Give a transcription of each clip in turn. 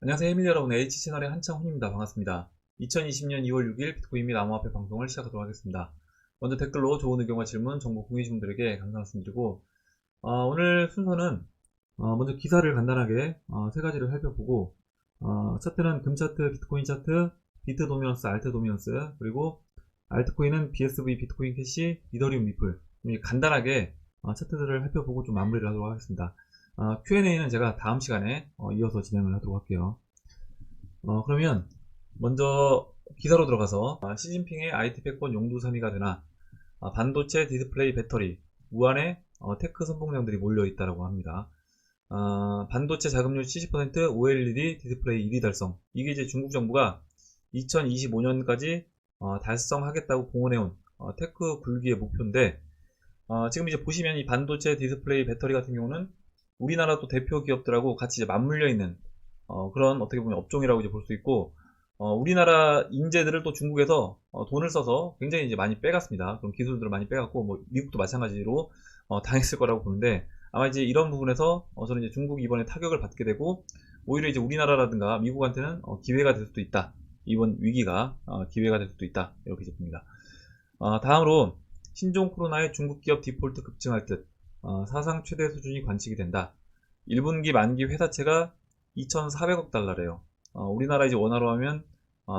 안녕하세요, 해밀 여러분. H채널의 한창훈입니다. 반갑습니다. 2020년 2월 6일 비트코인 및 암호화폐 방송을 시작하도록 하겠습니다. 먼저 댓글로 좋은 의견과 질문, 정보 공유해주신 분들에게 감사 말씀드리고, 오늘 순서는 먼저 기사를 간단하게 세 가지를 살펴보고, 차트는 금 차트, 비트코인 차트, 비트 도미넌스, 알트 도미넌스, 그리고 알트코인은 BSV, 비트코인 캐시, 이더리움 리플, 간단하게 차트들을 살펴보고 좀 마무리를 하도록 하겠습니다. Q&A는 제가 다음 시간에 이어서 진행을 하도록 할게요. 그러면 먼저 기사로 들어가서 시진핑의 IT 패권 용두 3위가 되나, 반도체, 디스플레이, 배터리, 우한에 테크 선봉량들이 몰려있다고 합니다. 반도체 자금률 70%, OLED 디스플레이 1위 달성. 이게 이제 중국 정부가 2025년까지 달성하겠다고 공언해온 테크 굴기의 목표인데, 지금 이제 보시면 이 반도체, 디스플레이, 배터리 같은 경우는 우리나라도 대표 기업들하고 같이 이제 맞물려 있는 그런 어떻게 보면 업종이라고 이제 볼 수 있고, 우리나라 인재들을 또 중국에서 돈을 써서 굉장히 이제 많이 빼갔습니다. 그런 기술들을 많이 빼갔고, 뭐 미국도 마찬가지로 당했을 거라고 보는데, 아마 이제 이런 부분에서 저는 이제 중국이 이번에 타격을 받게 되고, 오히려 이제 우리나라라든가 미국한테는 기회가 될 수도 있다. 이번 위기가 기회가 될 수도 있다. 이렇게 이제 봅니다. 다음으로 신종 코로나의 중국 기업 디폴트 급증할 듯 사상 최대 수준이 관측이 된다. 1분기 만기 회사채가 2,400억 달러래요. 우리나라 이제 원화로 하면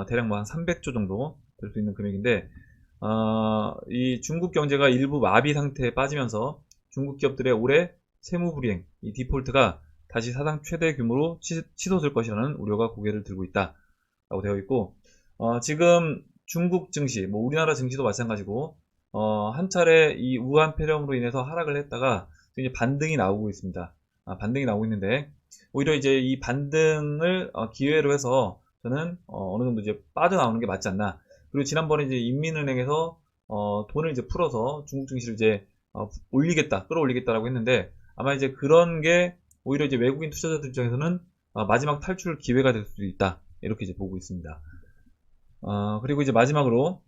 대략 뭐 한 300조 정도 될 수 있는 금액인데, 이 중국 경제가 일부 마비 상태에 빠지면서 중국 기업들의 올해 세무 불이행, 이 디폴트가 다시 사상 최대 규모로 치솟을 것이라는 우려가 고개를 들고 있다 라고 되어 있고, 지금 중국 증시, 뭐 우리나라 증시도 마찬가지고 한 차례 이 우한 폐렴으로 인해서 하락을 했다가 이제 반등이 나오고 있습니다. 반등이 나오고 있는데, 오히려 이제 이 반등을 기회로 해서 저는 어느 정도 이제 빠져나오는 게 맞지 않나. 그리고 지난번에 이제 인민은행에서 돈을 이제 풀어서 중국 증시를 이제 올리겠다, 끌어올리겠다라고 했는데, 아마 이제 그런 게 오히려 이제 외국인 투자자들 입장에서는 마지막 탈출 기회가 될 수도 있다. 이렇게 이제 보고 있습니다. 그리고 이제 마지막으로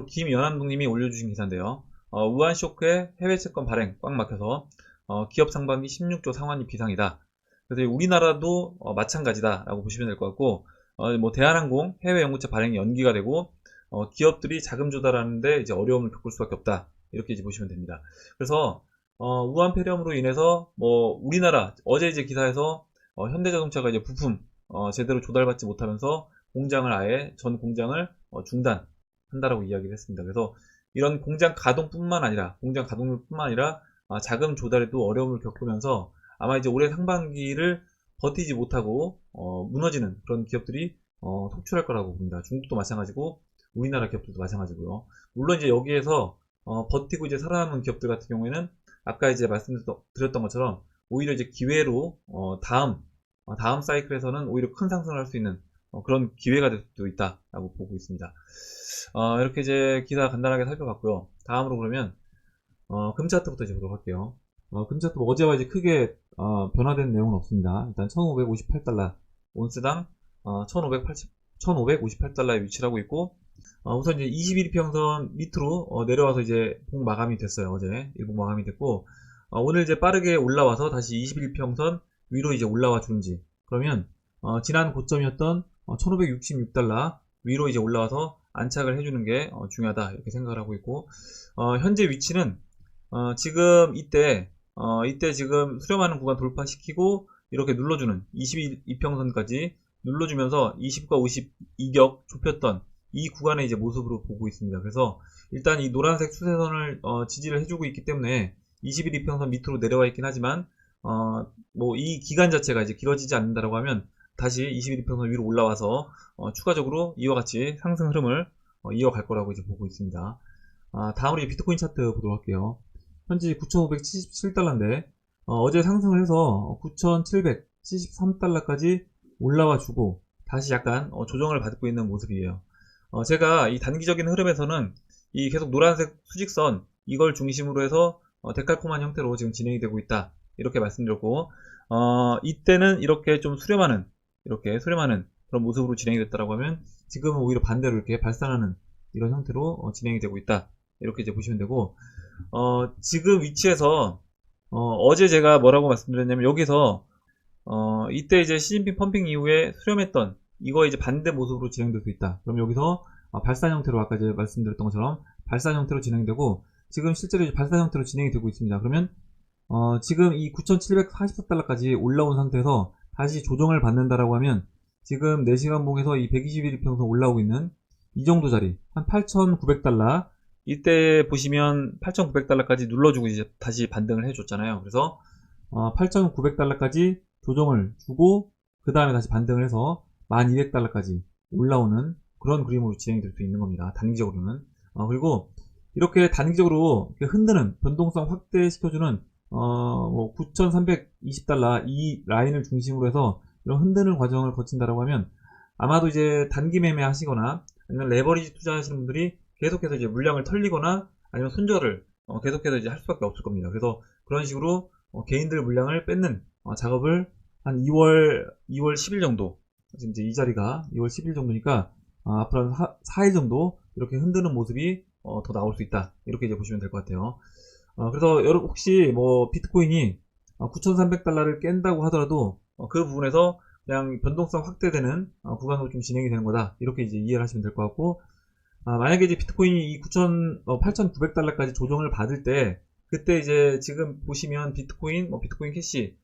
김연한동님이 올려주신 기사인데요. 우한 쇼크에 해외 채권 발행 꽉 막혀서 기업 상반기 16조 상환이 비상이다. 그래서 우리나라도 마찬가지다라고 보시면 될 것 같고, 뭐 대한항공 해외 연구체 발행이 연기가 되고 기업들이 자금 조달하는데 이제 어려움을 겪을 수밖에 없다. 이렇게 이제 보시면 됩니다. 그래서 우한 폐렴으로 인해서 뭐 우리나라 어제 이제 기사에서 현대자동차가 이제 부품 제대로 조달받지 못하면서 전 공장을 중단한다라고 이야기를 했습니다. 그래서 이런 공장 가동뿐만 아니라 자금 조달에도 어려움을 겪으면서 아마 이제 올해 상반기를 버티지 못하고 무너지는 그런 기업들이 속출할 거라고 봅니다. 중국도 마찬가지고 우리나라 기업들도 마찬가지고요. 물론 이제 여기에서 버티고 이제 살아남은 기업들 같은 경우에는 아까 이제 말씀드렸던 것처럼 오히려 이제 기회로 다음 사이클에서는 오히려 큰 상승을 할 수 있는 그런 기회가 될 수도 있다라고 보고 있습니다. 이렇게 이제 기사 간단하게 살펴봤고요. 다음으로 그러면 금 차트부터 이제 보도록 할게요. 금 차트 어제와 이제 크게 변화된 내용은 없습니다. 일단 1558달러 온스당 1558달러에 위치를 하고 있고, 우선 이제 21평선 밑으로 내려와서 이제 봉 마감이 됐어요. 어제 일봉 마감이 됐고, 오늘 이제 빠르게 올라와서 다시 21평선 위로 이제 올라와 주는지, 그러면 지난 고점이었던 1566달러 위로 이제 올라와서 안착을 해주는 게 중요하다 이렇게 생각을 하고 있고, 현재 위치는 지금 이때 지금 수렴하는 구간 돌파시키고 이렇게 눌러주는 22평선까지 눌러주면서 20과 50 이격 좁혔던 이 구간의 이제 모습으로 보고 있습니다. 그래서 일단 이 노란색 추세선을 지지를 해주고 있기 때문에 21이평선 밑으로 내려와 있긴 하지만 뭐 이 기간 자체가 이제 길어지지 않는다라고 하면 다시 21이평선 위로 올라와서 추가적으로 이와 같이 상승 흐름을 이어갈 거라고 이제 보고 있습니다. 다음으로 비트코인 차트 보도록 할게요. 현재 9,577달러인데 어제 상승을 해서 9,773달러까지 올라와 주고 다시 약간 조정을 받고 있는 모습이에요. 제가 이 단기적인 흐름에서는 이 계속 노란색 수직선 이걸 중심으로 해서 데칼코만 형태로 지금 진행이 되고 있다 이렇게 말씀드렸고, 이때는 이렇게 좀 수렴하는 그런 모습으로 진행이 됐다라고 하면 지금은 오히려 반대로 이렇게 발산하는 이런 형태로 진행이 되고 있다 이렇게 이제 보시면 되고, 지금 위치에서 어제 제가 뭐라고 말씀드렸냐면 여기서 이때 이제 시진핑 펌핑 이후에 수렴했던 이거 이제 반대 모습으로 진행될 수 있다. 그럼 여기서 발산 형태로 아까 이제 말씀드렸던 것처럼 발산 형태로 진행되고 지금 실제로 이제 발산 형태로 진행이 되고 있습니다. 그러면 지금 이 9,744달러까지 올라온 상태에서 다시 조정을 받는다라고 하면 지금 4시간 봉에서 이 121일 평선 올라오고 있는 이 정도 자리 한 8,900달러 이때 보시면 8,900달러까지 눌러주고 이제 다시 반등을 해줬잖아요. 그래서 8,900달러까지 조정을 주고 그 다음에 다시 반등을 해서 1,200달러까지 올라오는 그런 그림으로 진행될 수 있는 겁니다. 단기적으로는. 그리고 이렇게 단기적으로 이렇게 흔드는 변동성 확대시켜주는 9,320달러 이 라인을 중심으로 해서 이런 흔드는 과정을 거친다라고 하면 아마도 이제 단기 매매 하시거나 아니면 레버리지 투자하시는 분들이 계속해서 이제 물량을 털리거나 아니면 손절을 계속해서 이제 할 수밖에 없을 겁니다. 그래서 그런 식으로 개인들 물량을 뺏는 작업을 한 2월 10일 정도 지금 이제 이 자리가 2월 10일 정도니까 앞으로 한 4일 정도 이렇게 흔드는 모습이 더 나올 수 있다. 이렇게 이제 보시면 될 것 같아요. 그래서 여러분 혹시 뭐 비트코인이 9,300달러를 깬다고 하더라도 그 부분에서 그냥 변동성 확대되는 구간으로 좀 진행이 되는 거다. 이렇게 이제 이해를 하시면 될 것 같고 만약에 이제 비트코인이 이 8,900달러까지 조정을 받을 때 그때 이제 지금 보시면 비트코인, 비트코인 캐시,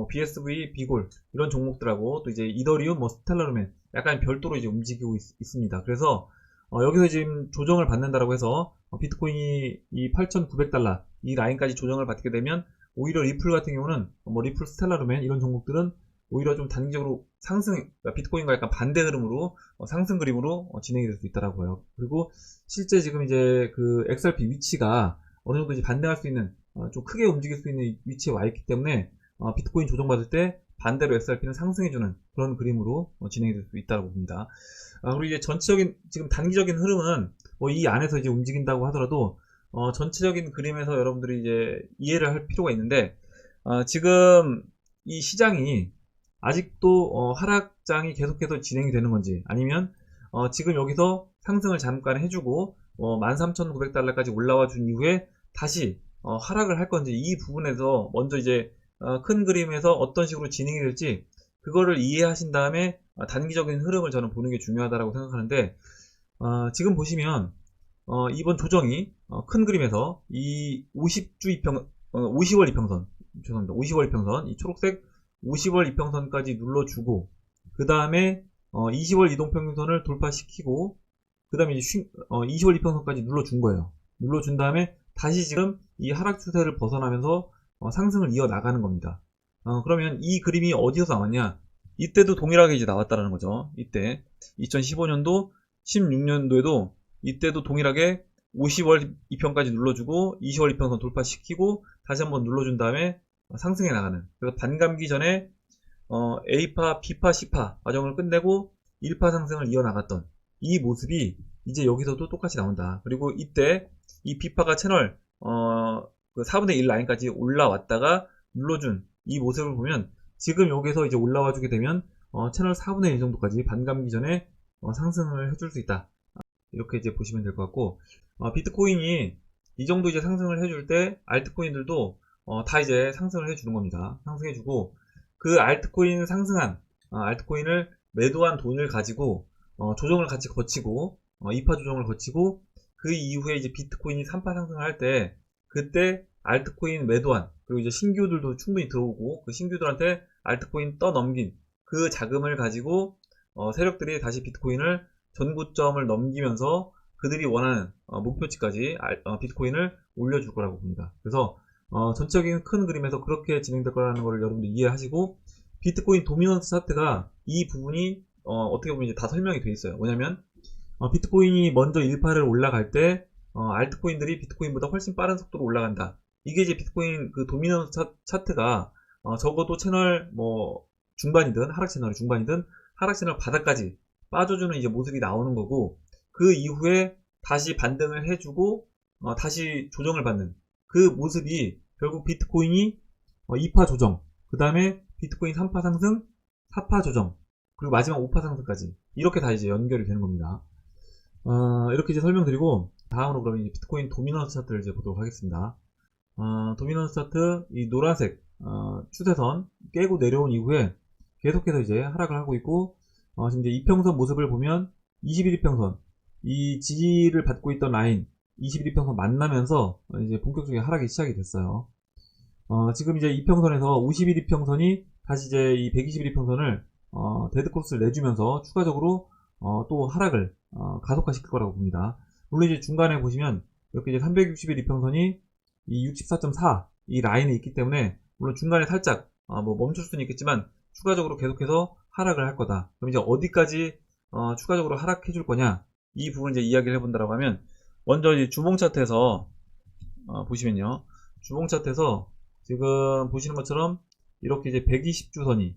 BSV, 비골 이런 종목들하고 또 이제 이더리움, 스텔라루멘 약간 별도로 이제 움직이고 있습니다. 그래서 여기서 지금 조정을 받는다라고 해서 비트코인이 이 8,900달러 이 라인까지 조정을 받게 되면 오히려 리플 같은 경우는 리플, 스텔라루멘 이런 종목들은 오히려 좀 단기적으로 상승, 그러니까 비트코인과 약간 반대 흐름으로 상승 그림으로 진행이 될 수 있다라고요. 그리고 실제 지금 이제 그 XRP 위치가 어느 정도 이제 반대할 수 있는 좀 크게 움직일 수 있는 위치에 와 있기 때문에 비트코인 조정받을 때 반대로 XRP는 상승해주는 그런 그림으로 진행이 될 수 있다고 봅니다. 그리고 이제 전체적인 지금 단기적인 흐름은 이 안에서 이제 움직인다고 하더라도 전체적인 그림에서 여러분들이 이제 이해를 할 필요가 있는데 지금 이 시장이 아직도 하락장이 계속해서 진행이 되는 건지 아니면 지금 여기서 상승을 잠깐 해주고 13,900달러까지 올라와 준 이후에 다시 하락을 할 건지 이 부분에서 먼저 이제 큰 그림에서 어떤 식으로 진행이 될지 그거를 이해하신 다음에 단기적인 흐름을 저는 보는 게 중요하다고 생각하는데 지금 보시면 이번 조정이 큰 그림에서 이 50월 이평선 죄송합니다. 50월 이평선 이 초록색 50월 이평선까지 눌러주고 그 다음에 20월 이동평균선을 돌파시키고 그 다음에 20월 이평선까지 눌러준 거예요. 눌러준 다음에 다시 지금 이 하락 추세를 벗어나면서 상승을 이어나가는 겁니다. 그러면 이 그림이 어디서 나왔냐? 이때도 동일하게 이제 나왔다라는 거죠. 이때 2015년도 16년도에도 이때도 동일하게 50월 이평까지 눌러주고 20월 이평선 돌파시키고 다시 한번 눌러준 다음에 상승해 나가는, 그래서 반감기 전에 A파, B파, C파 과정을 끝내고 1파 상승을 이어나갔던 이 모습이 이제 여기서도 똑같이 나온다. 그리고 이때 이 B파가 채널 그 4분의 1 라인까지 올라왔다가 눌러준 이 모습을 보면 지금 여기서 이제 올라와 주게 되면 채널 4분의 1 정도까지 반감기 전에 상승을 해줄 수 있다. 이렇게 이제 보시면 될 것 같고 비트코인이 이 정도 이제 상승을 해줄 때 알트코인들도 다 이제 상승을 해주는 겁니다. 상승해주고 그 알트코인 상승한 알트코인을 매도한 돈을 가지고 조정을 같이 거치고 2파 조정을 거치고 그 이후에 이제 비트코인이 3파 상승을 할 때 그때 알트코인 매도한 그리고 이제 신규들도 충분히 들어오고 그 신규들한테 알트코인 떠넘긴 그 자금을 가지고 세력들이 다시 비트코인을 전고점을 넘기면서 그들이 원하는 목표치까지 비트코인을 올려줄 거라고 봅니다. 그래서 전체적인 큰 그림에서 그렇게 진행될 거라는 걸 여러분들 이해하시고 비트코인 도미넌스 차트가 이 부분이 어떻게 보면 이제 다 설명이 되어 있어요. 뭐냐면 비트코인이 먼저 1파를 올라갈 때 알트코인들이 비트코인보다 훨씬 빠른 속도로 올라간다. 이게 이제 비트코인 그 도미넌스 차트가 적어도 채널 중반이든 하락 채널 중반이든 하락 채널 바닥까지 빠져주는 이제 모습이 나오는 거고 그 이후에 다시 반등을 해주고 다시 조정을 받는 그 모습이 결국 비트코인이 2파 조정, 그 다음에 비트코인 3파 상승, 4파 조정, 그리고 마지막 5파 상승까지 이렇게 다 이제 연결이 되는 겁니다. 이렇게 이제 설명드리고 다음으로 그러면 이제 비트코인 도미넌스 차트를 이제 보도록 하겠습니다. 도미넌스 차트 이 노란색 추세선 깨고 내려온 이후에 계속해서 이제 하락을 하고 있고, 지금 이제 이평선 모습을 보면 21이평선, 이 지지를 받고 있던 라인 21이평선 만나면서 이제 본격적인 하락이 시작이 됐어요. 지금 이제 이평선에서 51이평선이 다시 이제 이 121이평선을 데드크로스를 내주면서 추가적으로 또 하락을 가속화시킬 거라고 봅니다. 물론 이제 중간에 보시면 이렇게 이제 361이평선이 이 64.4 이 라인에 있기 때문에 물론 중간에 살짝 뭐 멈출 수는 있겠지만 추가적으로 계속해서 하락을 할 거다. 그럼 이제 어디까지 추가적으로 하락해 줄 거냐, 이 부분 이제 이야기를 해본다라고 하면, 먼저 이제 주봉 차트에서 보시면요, 주봉 차트에서 지금 보시는 것처럼 이렇게 이제 120주선이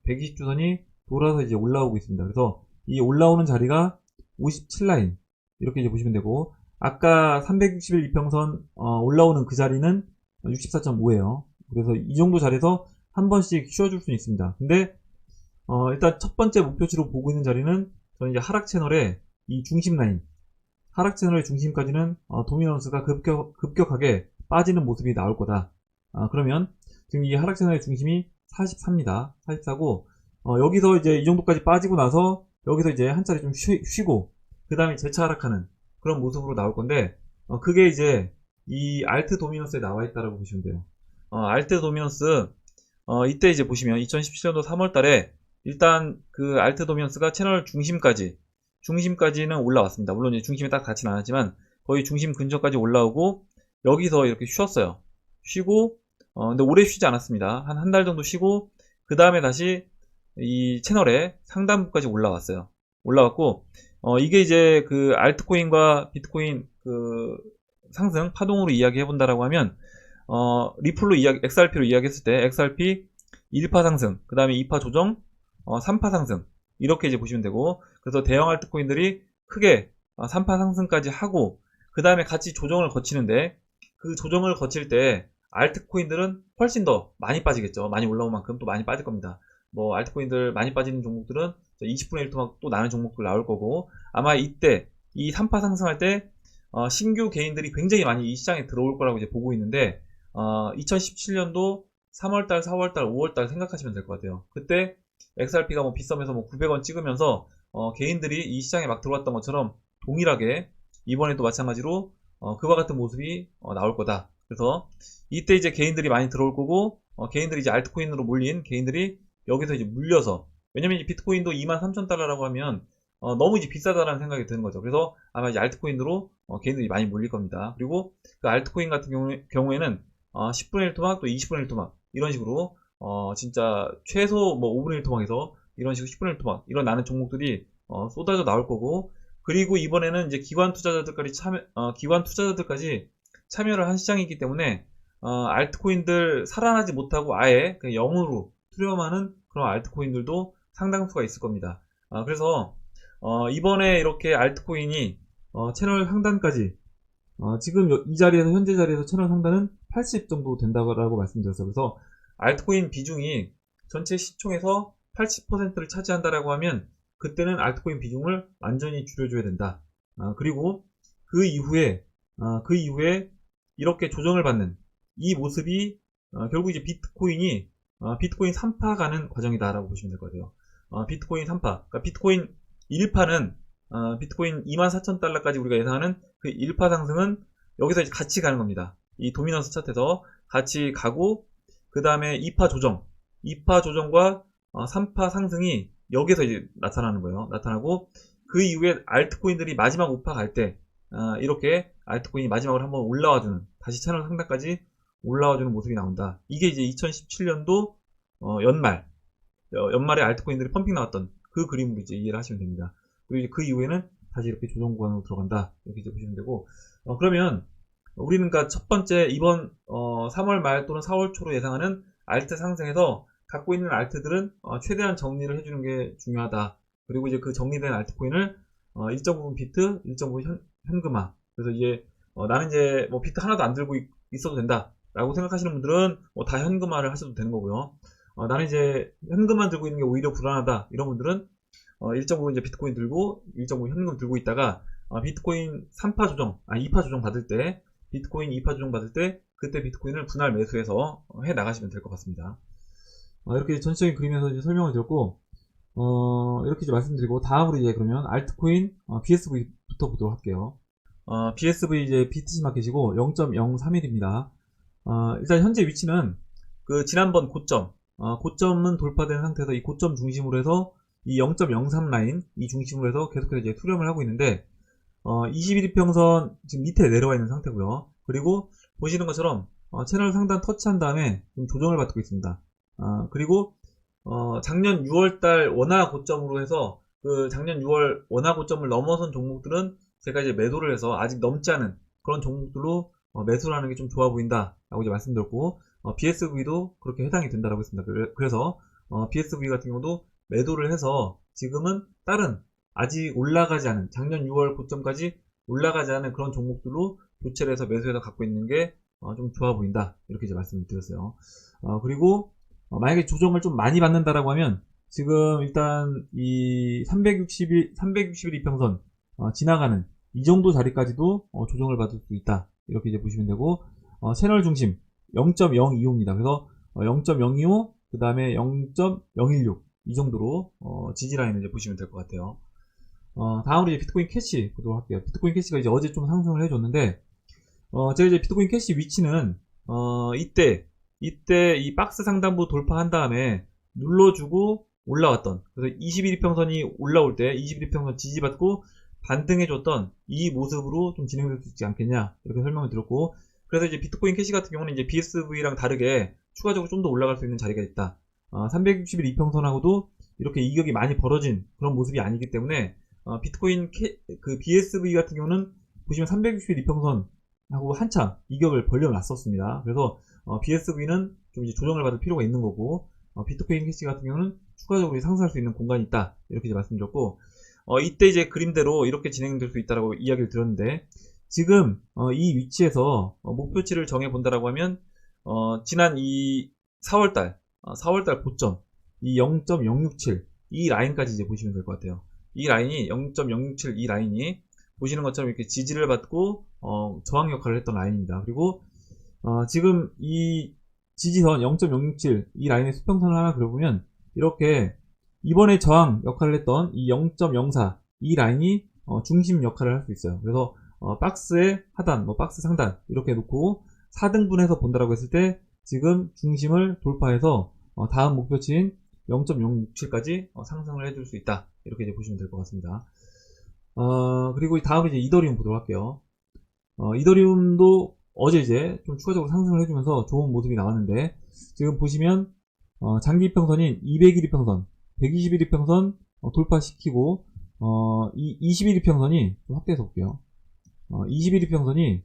120주선이 돌아서 이제 올라오고 있습니다. 그래서 이 올라오는 자리가 57라인 이렇게 이제 보시면 되고, 아까 361이평선 올라오는 그 자리는 64.5예요. 그래서 이 정도 자리에서 한 번씩 쉬어줄 수는 있습니다. 근데 일단 첫 번째 목표치로 보고 있는 자리는 저는 이제 하락 채널의 이 중심 라인, 하락 채널의 중심까지는 도미넌스가 급격하게 빠지는 모습이 나올 거다. 그러면 지금 이 하락 채널의 중심이 44입니다. 44고 여기서 이제 이 정도까지 빠지고 나서 여기서 이제 한 차례 좀 쉬고 그 다음에 재차 하락하는 그런 모습으로 나올 건데, 그게 이제 이 알트 도미넌스에 나와 있다라고 보시면 돼요. 알트 도미넌스 이때 이제 보시면 2017년도 3월 달에 일단 그 알트 도미넌스가 채널 중심까지는 올라왔습니다. 물론 이제 중심에 딱 닿지는 않았지만 거의 중심 근처까지 올라오고 여기서 이렇게 쉬었어요. 쉬고 근데 오래 쉬지 않았습니다. 한 달 정도 쉬고 그 다음에 다시 이 채널의 상단부까지 올라왔어요. 올라왔고 이게 이제 그 알트코인과 비트코인 그 상승 파동으로 이야기해 본다라고 하면 리플로 XRP로 이야기했을 때 XRP 1파 상승, 그 다음에 2파 조정, 3파 상승 이렇게 이제 보시면 되고, 그래서 대형 알트코인들이 크게 3파 상승까지 하고 그 다음에 같이 조정을 거치는데, 그 조정을 거칠 때 알트코인들은 훨씬 더 많이 빠지겠죠. 많이 올라온 만큼 또 많이 빠질 겁니다. 뭐 알트코인들 많이 빠지는 종목들은 20분의 1 토막 또 나는 종목들 나올 거고, 아마 이때 이 3파 상승할 때 신규 개인들이 굉장히 많이 이 시장에 들어올 거라고 이제 보고 있는데, 2017년도 3월달, 4월달, 5월달 생각하시면 될 것 같아요. 그때 XRP가 뭐 빗썸에서 뭐 900원 찍으면서 개인들이 이 시장에 막 들어왔던 것처럼 동일하게 이번에도 마찬가지로 그와 같은 모습이 나올 거다. 그래서 이때 이제 개인들이 많이 들어올 거고, 개인들이 이제 알트코인으로 몰린 개인들이 여기서 이제 물려서, 왜냐면 이제 비트코인도 23,000달러라고 하면 너무 이제 비싸다라는 생각이 드는 거죠. 그래서 아마 이제 알트코인으로 개인들이 많이 몰릴 겁니다. 그리고 그 알트코인 같은 경우에는 10분의 1 토막 또 20분의 1 토막 이런 식으로 진짜 최소 뭐 5분의 1 토막에서 이런 식으로 10분의 1 토막 이런 나는 종목들이 쏟아져 나올 거고, 그리고 이번에는 이제 기관 투자자들까지 참여를 한 시장이기 때문에 알트코인들 살아나지 못하고 아예 그냥 영으로 투렴하는 그런 알트코인들도 상당수가 있을 겁니다. 그래서 이번에 이렇게 알트코인이 채널 상단까지 지금 이 자리에서 현재 자리에서 채널 상단은 80 정도 된다고 말씀드렸어요. 그래서 알트코인 비중이 전체 시총에서 80%를 차지한다라고 하면 그때는 알트코인 비중을 완전히 줄여줘야 된다. 그리고 그 이후에 이렇게 조정을 받는 이 모습이 결국 이제 비트코인 3파 가는 과정이다라고 보시면 될 것 같아요. 비트코인 3파, 그러니까 비트코인 1파는 비트코인 24,000달러까지 우리가 예상하는 그 1파 상승은 여기서 이제 같이 가는 겁니다. 이 도미넌스 차트에서 같이 가고, 그 다음에 2파 조정과 3파 상승이 여기서 이제 나타나는 거예요. 나타나고 그 이후에 알트코인들이 마지막 5파 갈 때 이렇게 알트코인이 마지막으로 한번 올라와주는, 다시 채널 상단까지 올라와주는 모습이 나온다. 이게 이제 2017년도 연말에 알트코인들이 펌핑 나왔던 그 그림으로 이제 이해를 하시면 됩니다. 그리고 이제 그 이후에는 다시 이렇게 조정 구간으로 들어간다. 이렇게 이제 보시면 되고, 그러면 우리는 그러니까 첫 번째 이번 3월 말 또는 4월 초로 예상하는 알트 상승에서 갖고 있는 알트들은 최대한 정리를 해주는 게 중요하다. 그리고 이제 그 정리된 알트코인을 일정 부분 비트, 일정 부분 현금화. 그래서 이제 나는 이제 뭐 비트 하나도 안 들고 있어도 된다 라고 생각하시는 분들은 뭐 다 현금화를 하셔도 되는 거고요. 나는 이제 현금만 들고 있는 게 오히려 불안하다 이런 분들은 일정 부분 이제 비트코인 들고 일정 부분 현금 들고 있다가 비트코인 3파 조정, 2파 조정 받을 때 비트코인 2파 조정 받을 때 그때 비트코인을 분할 매수해서 해 나가시면 될 것 같습니다. 이렇게 전체적인 그림에서 이제 설명을 드렸고, 이렇게 이제 말씀드리고, 다음으로 이제 그러면 알트코인 BSV부터 보도록 할게요. BSV 이제 BTC 마켓이고 0.03일입니다. 일단 현재 위치는 그 지난번 고점은 돌파된 상태에서 이 고점 중심으로 해서 이 0.03 라인 이 중심으로 해서 계속해서 이제 수렴을 하고 있는데 21이평선 지금 밑에 내려와 있는 상태고요. 그리고 보시는 것처럼 채널 상단 터치한 다음에 좀 조정을 받고 있습니다. 그리고 작년 6월달 원화 고점으로 해서 그 작년 6월 원화 고점을 넘어선 종목들은 제가 이제 매도를 해서 아직 넘지 않은 그런 종목들로 매수를 하는 게 좀 좋아 보인다 라고 이제 말씀드렸고, BSV도 그렇게 해당이 된다라고 했습니다. 그래서 BSV 같은 경우도 매도를 해서 지금은 다른 아직 올라가지 않은 작년 6월 고점까지 올라가지 않은 그런 종목들로 교체를 해서 매수해서 갖고 있는 게 좀 좋아 보인다 이렇게 이제 말씀을 드렸어요. 그리고 만약에 조정을 좀 많이 받는다라고 하면 지금 일단 이 360일 이평선 지나가는 이 정도 자리까지도 조정을 받을 수 있다 이렇게 이제 보시면 되고, 채널 중심 0.025입니다. 그래서 0.025 그 다음에 0.016 이 정도로 지지 라인을 이제 보시면 될 것 같아요. 다음으로 이제 비트코인 캐시 보도록 할게요. 비트코인 캐시가 이제 어제 좀 상승을 해줬는데, 제가 이제 비트코인 캐시 위치는 이때 이 박스 상단부 돌파한 다음에 눌러주고 올라왔던, 그래서 21이평선이 올라올 때 21이평선 지지받고 반등해줬던 이 모습으로 좀 진행될 수 있지 않겠냐 이렇게 설명을 드렸고, 그래서 이제 비트코인 캐시 같은 경우는 이제 BSV랑 다르게 추가적으로 좀 더 올라갈 수 있는 자리가 있다. 360일 이평선하고도 이렇게 이격이 많이 벌어진 그런 모습이 아니기 때문에 비트코인 그 BSV 같은 경우는 보시면 360일 이평선하고 한참 이격을 벌려놨었습니다. 그래서 BSV는 좀 이제 조정을 받을 필요가 있는 거고, 비트코인 캐시 같은 경우는 추가적으로 상승할 수 있는 공간이 있다 이렇게 이제 말씀드렸고, 이때 이제 그림대로 이렇게 진행될 수 있다라고 이야기를 드렸는데, 지금 이 위치에서 목표치를 정해 본다라고 하면 지난 이 4월달 고점 이 0.067 이 라인까지 이제 보시면 될 것 같아요. 이 라인이 0.067 이 라인이 보시는 것처럼 이렇게 지지를 받고 저항 역할을 했던 라인입니다. 그리고 지금 이 지지선 0.067 이 라인의 수평선을 하나 그려보면 이렇게 이번에 저항 역할을 했던 이 0.04 이 라인이 중심 역할을 할 수 있어요. 그래서 박스의 하단, 박스 상단 이렇게 놓고 4등분해서 본다라고 했을 때 지금 중심을 돌파해서 다음 목표치인 0.067까지 상승을 해줄 수 있다 이렇게 이제 보시면 될 것 같습니다. 그리고 다음에 이제 이더리움 보도록 할게요. 이더리움도 어제 이제 좀 추가적으로 상승을 해주면서 좋은 모습이 나왔는데, 지금 보시면 장기 이평선인 200일 이평선 120일 이평선 돌파시키고 이 21일 이평선이 좀 확대해서 볼게요. 21일 이평선이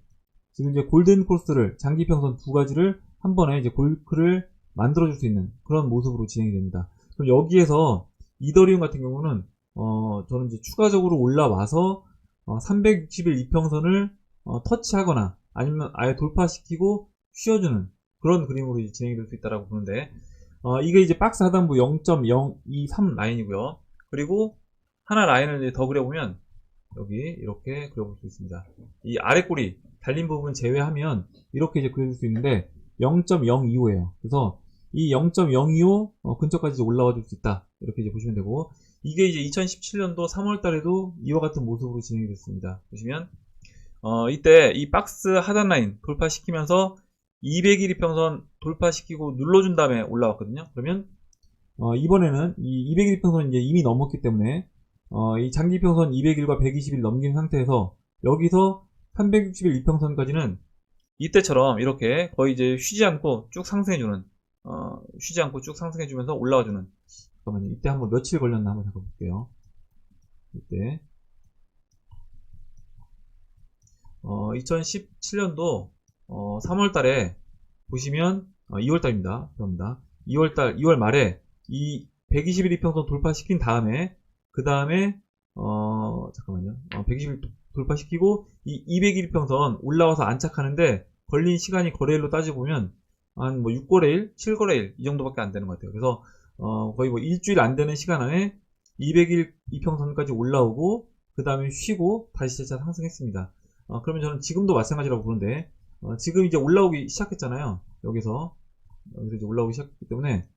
지금 이제 골든 코스를 장기 이평선 두 가지를 한 번에 이제 골크를 만들어줄 수 있는 그런 모습으로 진행이 됩니다. 그럼 여기에서 이더리움 같은 경우는 저는 이제 추가적으로 올라와서 360일 이평선을 터치하거나 아니면 아예 돌파시키고 쉬어주는 그런 그림으로 이제 진행이 될 수 있다라고 보는데, 이게 이제 박스 하단부 0.023 라인이고요. 그리고 하나 라인을 이제 더 그려보면 여기 이렇게 그려볼 수 있습니다. 이 아래 꼬리 달린 부분 제외하면 이렇게 이제 그려줄 수 있는데 0.025예요. 그래서 이 0.025 근처까지 올라와 줄 수 있다 이렇게 이제 보시면 되고, 이게 이제 2017년도 3월 달에도 이와 같은 모습으로 진행이 됐습니다. 보시면 이때 이 박스 하단 라인 돌파시키면서 200일 이평선 돌파시키고 눌러준 다음에 올라왔거든요. 그러면 이번에는 이 200일 이평선이 이제 이미 넘었기 때문에 이 장기 이평선 200일과 120일 넘긴 상태에서 여기서 360일 이평선까지는 이때처럼 이렇게 거의 이제 쉬지 않고 쭉 상승해주는 쉬지 않고 쭉 상승해주면서 올라와주는, 잠깐만요. 이때 한번 며칠 걸렸나 한번 잠깐 볼게요. 이때 2017년도 3월달에 보시면 2월달입니다. 죄송합니다. 2월 말에 이 120일 이평선 돌파시킨 다음에 그 다음에 잠깐만요. 120일 돌파시키고 이 200일 이평선 올라와서 안착하는데 걸린 시간이 거래일로 따지고 보면 한 뭐 6거래일, 7거래일 이 정도밖에 안 되는 것 같아요. 그래서 거의 뭐 일주일 안 되는 시간 안에 200일 이평선까지 올라오고 그 다음에 쉬고 다시 재차 상승했습니다. 그러면 저는 지금도 마찬가지라고 보는데 지금 이제 올라오기 시작했잖아요. 여기서 이제 올라오기 시작했기 때문에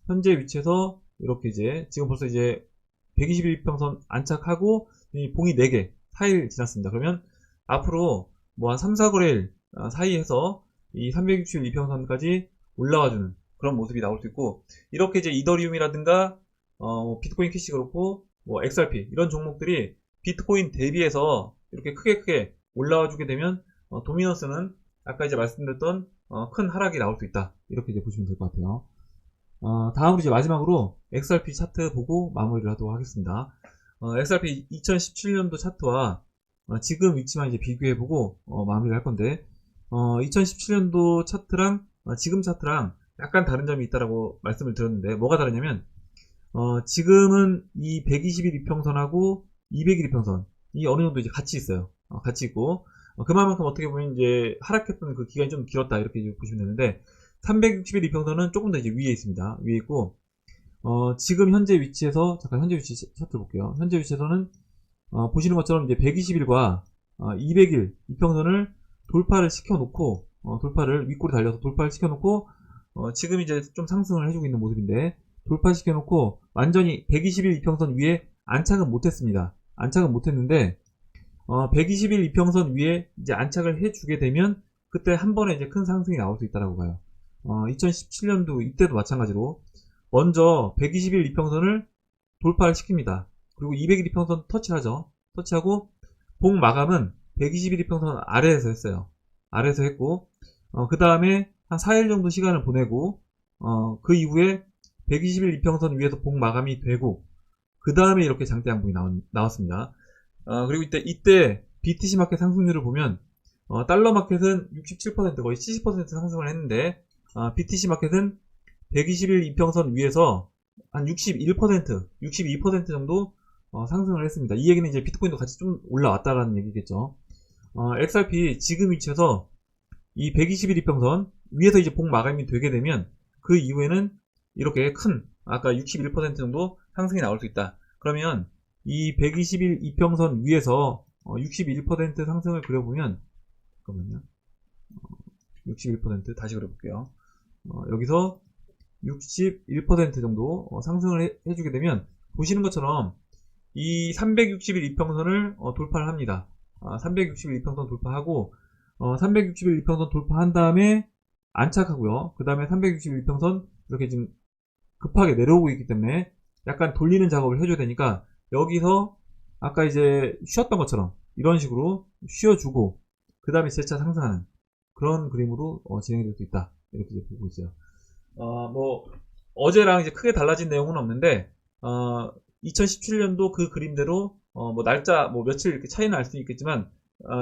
현재 위치에서 이렇게 이제 지금 벌써 이제 121평선 안착하고 이 봉이 4개 4일 지났습니다. 그러면 앞으로 뭐 한 3, 4거래일 사이에서 이 362평선까지 올라와주는 그런 모습이 나올 수 있고, 이렇게 이제 이더리움이라든가 비트코인 캐시 그렇고 뭐 XRP 이런 종목들이 비트코인 대비해서 이렇게 크게 올라와주게 되면 도미넌스는 아까 이제 말씀드렸던 큰 하락이 나올 수 있다, 이렇게 이제 보시면 될 것 같아요. 다음으로 이제 마지막으로 XRP 차트 보고 마무리를 하도록 하겠습니다. XRP 2017년도 차트와 지금 위치만 이제 비교해보고 마무리를 할 건데, 2017년도 차트랑 지금 차트랑 약간 다른 점이 있다라고 말씀을 드렸는데, 뭐가 다르냐면 지금은 이 120일 이평선하고 200일 이평선 이 어느 정도 이제 같이 있어요. 같이 있고 그만큼 어떻게 보면 이제 하락했던 그 기간이 좀 길었다, 이렇게 이제 보시면 되는데, 360일 이평선은 조금 더 이제 위에 있습니다. 위에 있고 지금 현재 위치에서 잠깐 현재 위치 차트 볼게요. 현재 위치에서는 보시는 것처럼 이제 120일과 200일 이평선을 돌파를 시켜놓고 돌파를 윗골이 달려서 돌파를 시켜놓고 지금 이제 좀 상승을 해주고 있는 모습인데, 돌파시켜놓고 완전히 120일 이평선 위에 안착은 못했습니다. 안착은 못했는데 120일 이평선 위에 이제 안착을 해주게 되면 그때 한 번에 이제 큰 상승이 나올 수 있다라고 봐요. 2017년도 이때도 마찬가지로 먼저 120일 이평선을 돌파를 시킵니다. 그리고 200일 이평선 터치하죠. 터치하고 봉 마감은 120일 이평선 아래에서 했어요. 아래에서 했고 그 다음에 한 4일 정도 시간을 보내고 그 이후에 120일 이평선 위에서 봉 마감이 되고 그 다음에 이렇게 장대 양봉이 나왔습니다. 그리고 이때 BTC 마켓 상승률을 보면 달러 마켓은 67% 거의 70% 상승을 했는데 BTC 마켓은 120일 이평선 위에서 한 62% 정도 상승을 했습니다. 이 얘기는 이제 비트코인도 같이 좀 올라왔다라는 얘기겠죠. XRP 지금 위치에서 이 120일 이평선 위에서 이제 봉 마감이 되게 되면 그 이후에는 이렇게 큰 아까 61% 정도 상승이 나올 수 있다. 그러면 이 120일 이평선 위에서 61% 상승을 그려보면, 잠깐만요. 61% 다시 그려볼게요. 여기서 61% 정도 상승을 해주게 되면 보시는 것처럼 이 360일 이평선을 돌파를 합니다. 360일 이평선 돌파하고 360일 이평선 돌파한 다음에 안착하고요. 그 다음에 360일 이평선 이렇게 지금 급하게 내려오고 있기 때문에 약간 돌리는 작업을 해줘야 되니까 여기서 아까 이제 쉬었던 것처럼 이런 식으로 쉬어주고 그 다음에 재차 상승하는 그런 그림으로 진행이 될 수 있다, 이렇게 이제 보고 있어요. 뭐 어제랑 이제 크게 달라진 내용은 없는데 2017년도 그 그림대로 뭐 날짜 뭐 며칠 이렇게 차이는 알 수 있겠지만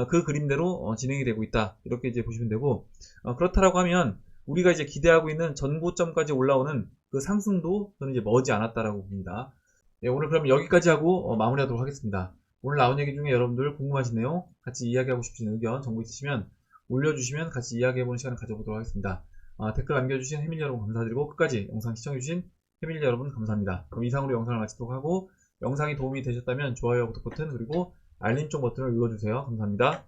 그 그림대로 진행이 되고 있다, 이렇게 이제 보시면 되고, 그렇다라고 하면 우리가 이제 기대하고 있는 전고점까지 올라오는 그 상승도 저는 이제 머지 않았다라고 봅니다. 네, 오늘 그럼 여기까지 하고 마무리하도록 하겠습니다. 오늘 나온 얘기 중에 여러분들 궁금하신 내용, 같이 이야기하고 싶으신 의견, 정보 있으시면 올려주시면 같이 이야기해보는 시간을 가져보도록 하겠습니다. 댓글 남겨주신 해밀리 여러분 감사드리고 끝까지 영상 시청해주신 해밀리 여러분 감사합니다. 그럼 이상으로 영상을 마치도록 하고, 영상이 도움이 되셨다면 좋아요, 구독 버튼 그리고 알림종 버튼을 눌러주세요. 감사합니다.